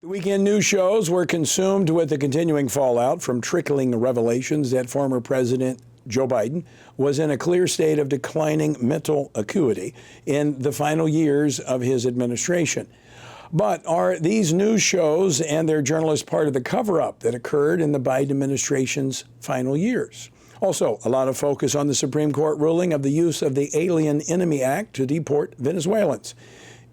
The weekend news shows were consumed with the continuing fallout from trickling revelations that former President Joe Biden was in a clear state of declining mental acuity in the final years of his administration. But are these news shows and their journalists part of the cover-up that occurred in the Biden administration's final years? Also, a lot of focus on the Supreme Court ruling of the use of the Alien Enemy Act to deport Venezuelans.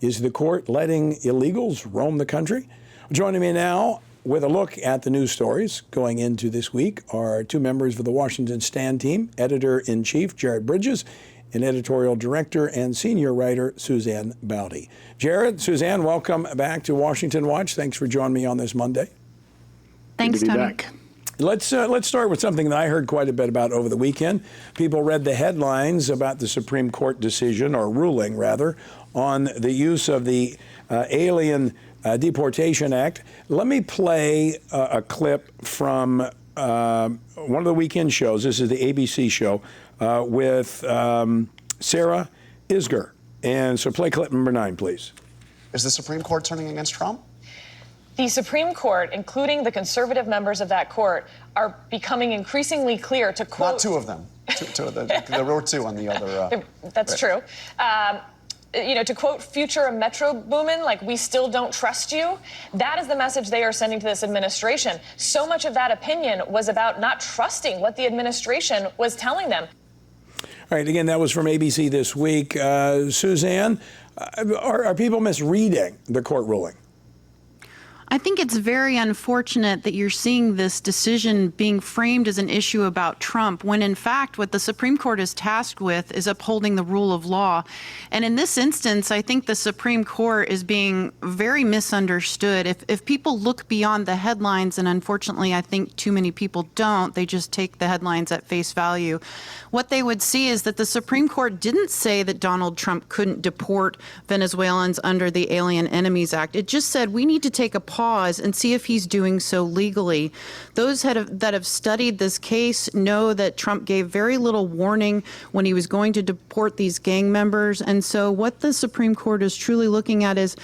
Is the court letting illegals roam the country? Joining me now with a look at the news stories going into this week are two members of the Washington Stand team, Editor-in-Chief Jared Bridges and Editorial Director and Senior Writer Suzanne Bowdey. Jared, Suzanne, welcome back to Washington Watch. Thanks for joining me on this Monday. Thanks, Good to be Tony. back. Let's start with something that I heard quite a bit about over the weekend. People read the headlines about the Supreme Court decision, or ruling rather, on the use of the Alien Deportation Act. Let me play a clip from one of the weekend shows. This is the ABC show with Sarah Isgur. And so play clip number 9, please. Is the Supreme Court turning against Trump? The Supreme Court, including the conservative members of that court, are becoming increasingly clear to quote... Not two of them. There were two on the other... That's true. To quote future Metro Boomin, like, we still don't trust you. That is the message they are sending to this administration. So much of that opinion was about not trusting what the administration was telling them. All right, again, that was from ABC this week. Suzanne, are people misreading the court ruling? I think it's very unfortunate that you're seeing this decision being framed as an issue about Trump, when in fact what the Supreme Court is tasked with is upholding the rule of law. And in this instance, I think the Supreme Court is being very misunderstood. If people look beyond the headlines, and unfortunately I think too many people don't, they just take the headlines at face value, what they would see is that the Supreme Court didn't say that Donald Trump couldn't deport Venezuelans under the Alien Enemies Act. It just said we need to take a pause and see if he's doing so legally. Those that have studied this case know that Trump gave very little warning when he was going to deport these gang members. And so what the Supreme Court is truly looking at is,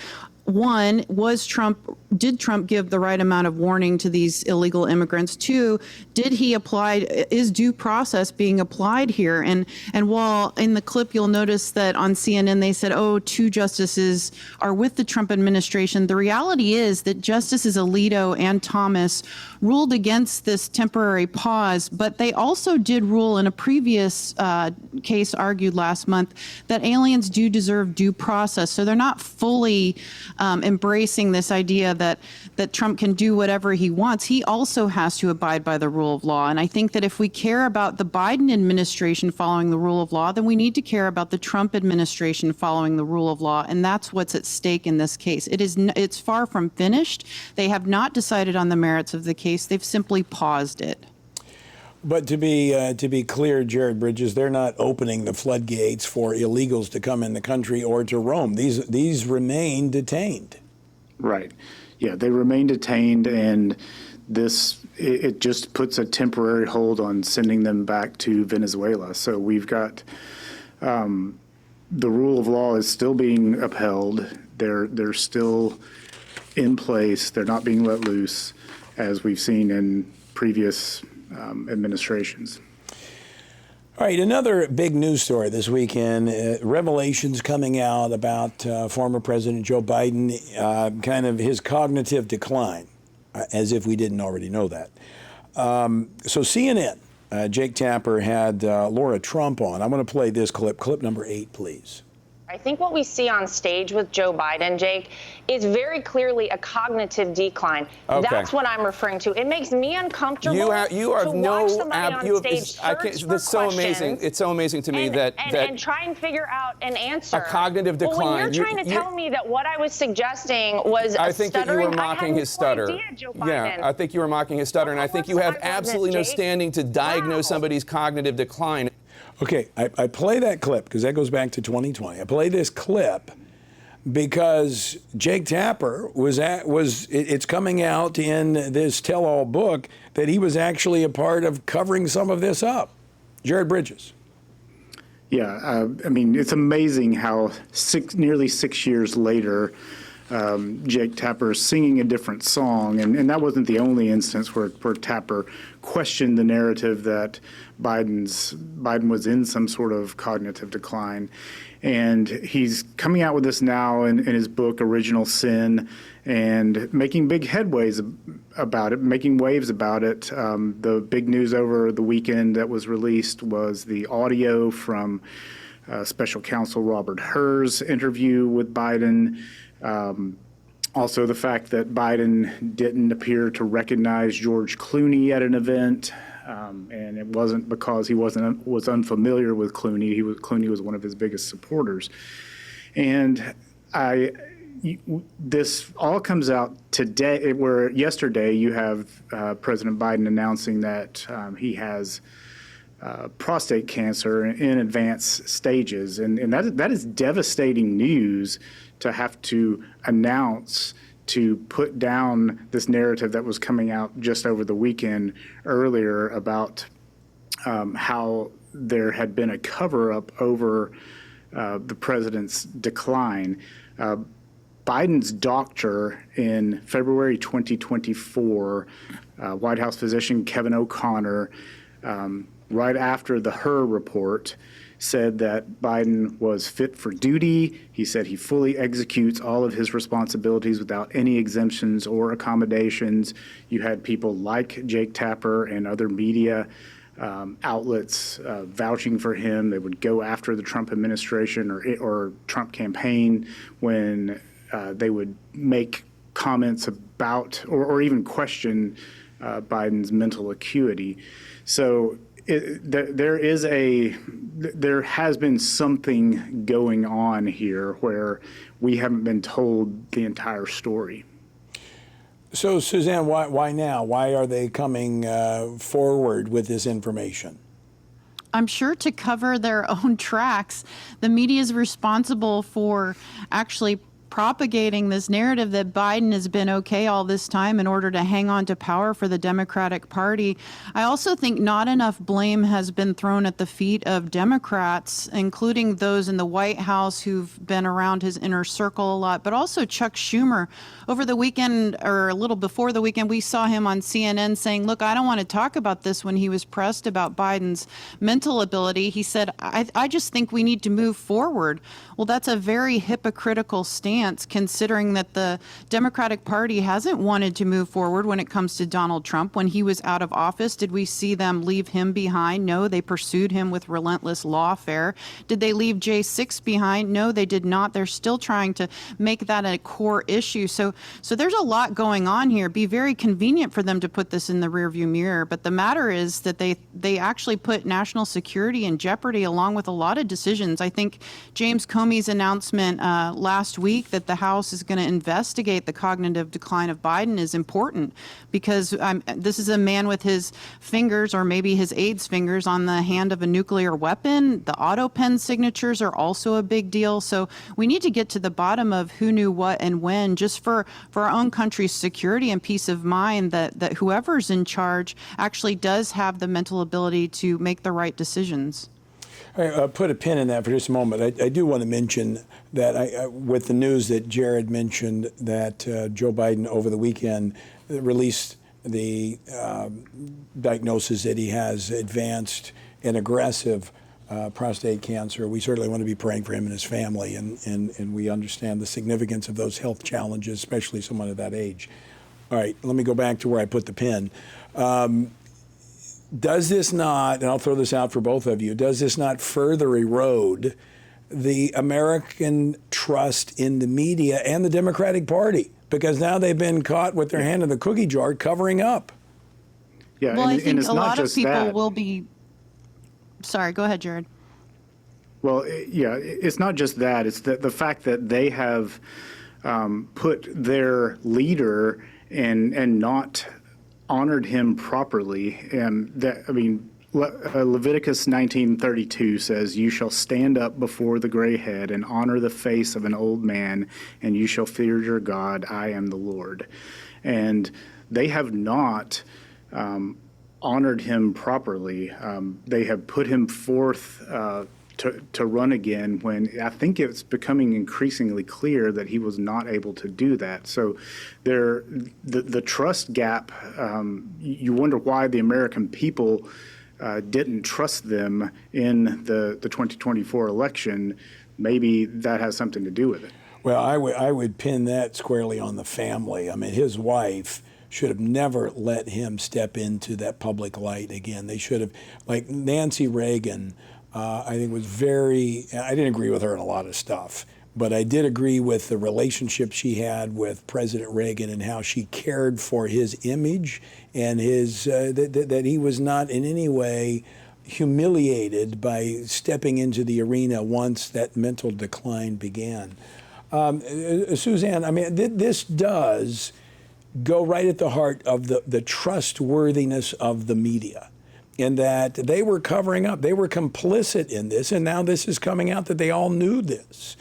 one, did Trump give the right amount of warning to these illegal immigrants? Two, is due process being applied here? And while in the clip you'll notice that on CNN they said, 2 justices are with the Trump administration, the reality is that Justices Alito and Thomas ruled against this temporary pause, but they also did rule in a previous case argued last month that aliens do deserve due process. So they're not fully embracing this idea that Trump can do whatever he wants. He also has to abide by the rule of law. And I think that if we care about the Biden administration following the rule of law, then we need to care about the Trump administration following the rule of law. And that's what's at stake in this case. It's far from finished. They have not decided on the merits of the case. They've simply paused it. But to be clear, Jared Bridges, they're not opening the floodgates for illegals to come in the country or to roam. These remain detained. Right. Yeah, they remain detained, and it just puts a temporary hold on sending them back to Venezuela. So we've got the rule of law is still being upheld. They're still in place. They're not being let loose, as we've seen in previous administrations. All right, another big news story this weekend, revelations coming out about former President Joe Biden, kind of his cognitive decline, as if we didn't already know that. So CNN, Jake Tapper had Laura Trump on. I'm going to play this clip number 8, please. I think what we see on stage with Joe Biden, Jake, is very clearly a cognitive decline. Okay. That's what I'm referring to. It makes me uncomfortable you are to watch somebody on stage search for it's so amazing. It's so amazing to me and try and figure out an answer. A cognitive decline. Well, when you're trying to tell me that what I was suggesting was I think that you were mocking his stutter. Yeah, I think you were mocking his stutter, and I think you have absolutely no standing to diagnose somebody's cognitive decline. Okay, I play that clip because that goes back to 2020. I play this clip because Jake Tapper it's coming out in this tell-all book that he was actually a part of covering some of this up. Jared Bridges. Yeah, I mean, it's amazing how nearly 6 years later, Jake Tapper singing a different song. And that wasn't the only instance where Tapper questioned the narrative that Biden was in some sort of cognitive decline. And he's coming out with this now in his book, Original Sin, and making big headways about it, making waves about it. The big news over the weekend that was released was the audio from Special Counsel Robert Hur's interview with Biden. Also, the fact that Biden didn't appear to recognize George Clooney at an event. And it wasn't because he was unfamiliar with Clooney. Clooney was one of his biggest supporters. And this all comes out today, where yesterday you have President Biden announcing that he has prostate cancer in advanced stages. And that is devastating news to have to announce, to put down this narrative that was coming out just over the weekend earlier about how there had been a cover-up over the president's decline. Biden's doctor in February 2024, White House physician Kevin O'Connor, right after the Hur report, said that Biden was fit for duty. He said he fully executes all of his responsibilities without any exemptions or accommodations. You had people like Jake Tapper and other media outlets vouching for him. They would go after the Trump administration or Trump campaign when they would make comments about or even question Biden's mental acuity. So there has been something going on here where we haven't been told the entire story. So, Suzanne, why now? Why are they coming forward with this information? I'm sure to cover their own tracks. The media is responsible for actually propagating this narrative that Biden has been okay all this time in order to hang on to power for the Democratic Party. I also think not enough blame has been thrown at the feet of Democrats, including those in the White House who've been around his inner circle a lot, but also Chuck Schumer. Over the weekend, or a little before the weekend, we saw him on CNN saying, look, I don't want to talk about this when he was pressed about Biden's mental ability. He said, I just think we need to move forward. Well, that's a very hypocritical stance, considering that the Democratic Party hasn't wanted to move forward when it comes to Donald Trump. When he was out of office, did we see them leave him behind? No, they pursued him with relentless lawfare. Did they leave J6 behind? No, they did not. They're still trying to make that a core issue. So there's a lot going on here. It'd be very convenient for them to put this in the rearview mirror. But the matter is that they actually put national security in jeopardy along with a lot of decisions. I think James Comey's announcement last week that the House is going to investigate the cognitive decline of Biden is important, because this is a man with his fingers, or maybe his aide's fingers, on the hand of a nuclear weapon. The auto pen signatures are also a big deal. So we need to get to the bottom of who knew what and when, just for our own country's security and peace of mind, that whoever's in charge actually does have the mental ability to make the right decisions. All right, I'll put a pin in that for just a moment. I do want to mention that with the news that Jared mentioned, that Joe Biden over the weekend released the diagnosis that he has advanced and aggressive prostate cancer. We certainly want to be praying for him and his family, and we understand the significance of those health challenges, especially someone at that age. All right, let me go back to where I put the pin. Does this not, and I'll throw this out for both of you, does this not further erode the American trust in the media and the Democratic Party? Because now they've been caught with their hand in the cookie jar covering up. Yeah, well, and, I think and it's a not lot of just people that. will be. Sorry, go ahead, Jared. Well, yeah, it's not just that. It's the fact that they have put their leader and not honored him properly. Leviticus 19:32 says, "You shall stand up before the gray head and honor the face of an old man, and you shall fear your God. I am the Lord." And they have not honored him properly. They have put him forth to run again when I think it's becoming increasingly clear that he was not able to do that. So the trust gap, you wonder why the American people didn't trust them in the 2024 election. Maybe that has something to do with it. Well, I would pin that squarely on the family. I mean, his wife should have never let him step into that public light again. They should have, like Nancy Reagan, I think was I didn't agree with her on a lot of stuff, but I did agree with the relationship she had with President Reagan and how she cared for his image and his, that he was not in any way humiliated by stepping into the arena once that mental decline began. Suzanne, I mean, this does go right at the heart of the trustworthiness of the media, in that they were covering up, they were complicit in this, and now this is coming out that they all knew this.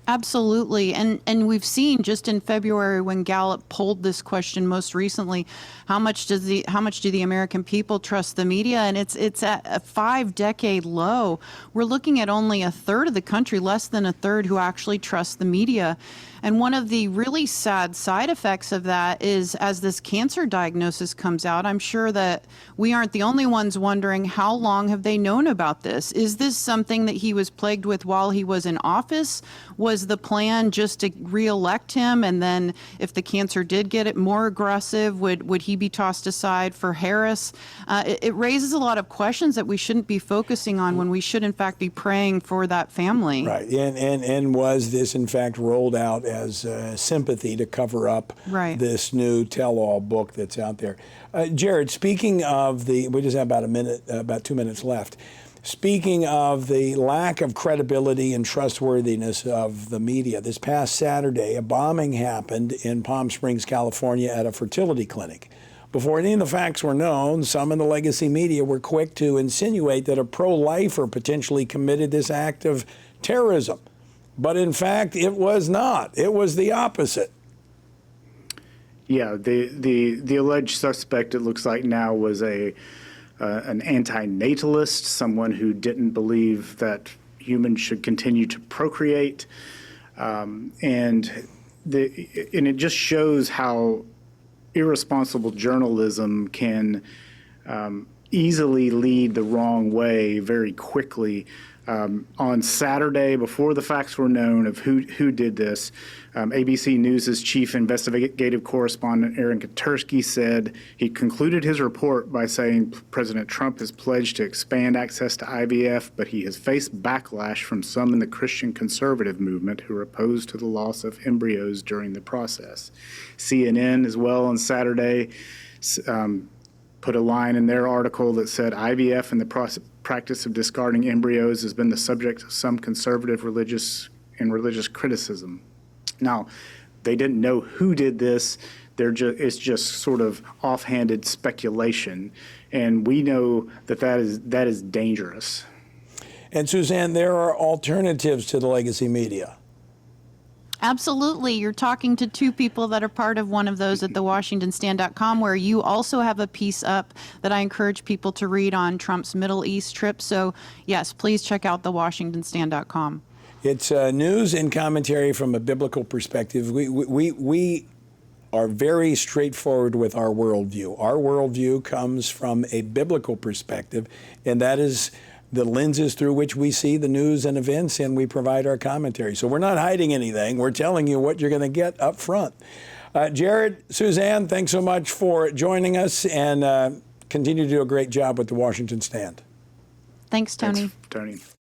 Absolutely. And we've seen just in February when Gallup polled this question most recently, how much do the American people trust the media? And it's at a 5-decade low. We're looking at only a third of the country, less than a third, who actually trust the media. And one of the really sad side effects of that is, as this cancer diagnosis comes out, I'm sure that we aren't the only ones wondering, how long have they known about this? Is this something that he was plagued with while he was in office? Was the plan just to reelect him, and then if the cancer did get it more aggressive, would he be tossed aside for Harris? It raises a lot of questions that we shouldn't be focusing on when we should in fact be praying for that family. Right, and was this in fact rolled out as sympathy to cover up this new tell-all book that's out there? Jared, speaking of we just have about 2 minutes left. Speaking of the lack of credibility and trustworthiness of the media, this past Saturday, a bombing happened in Palm Springs, California at a fertility clinic. Before any of the facts were known, some in the legacy media were quick to insinuate that a pro-lifer potentially committed this act of terrorism. But in fact, it was not. It was the opposite. Yeah, the alleged suspect, it looks like now, was an antinatalist, someone who didn't believe that humans should continue to procreate, and it just shows how irresponsible journalism can easily lead the wrong way very quickly. On Saturday, before the facts were known of who did this, ABC News' chief investigative correspondent Aaron Katursky said he concluded his report by saying President Trump has pledged to expand access to IVF, but he has faced backlash from some in the Christian conservative movement who are opposed to the loss of embryos during the process. CNN as well on Saturday put a line in their article that said IVF and the practice of discarding embryos has been the subject of some conservative religious criticism. Now, they didn't know who did this. It's just sort of offhanded speculation, and we know that is dangerous. And Suzanne, there are alternatives to the legacy media. Absolutely. You're talking to two people that are part of one of those at thewashingtonstand.com, where you also have a piece up that I encourage people to read on Trump's Middle East trip. So, yes, please check out thewashingtonstand.com. It's news and commentary from a biblical perspective. We are very straightforward with our worldview. Our worldview comes from a biblical perspective, and that is the lenses through which we see the news and events, and we provide our commentary. So we're not hiding anything. We're telling you what you're going to get up front. Jared, Suzanne, thanks so much for joining us, and continue to do a great job with the Washington Stand. Thanks, Tony. Thanks, Tony.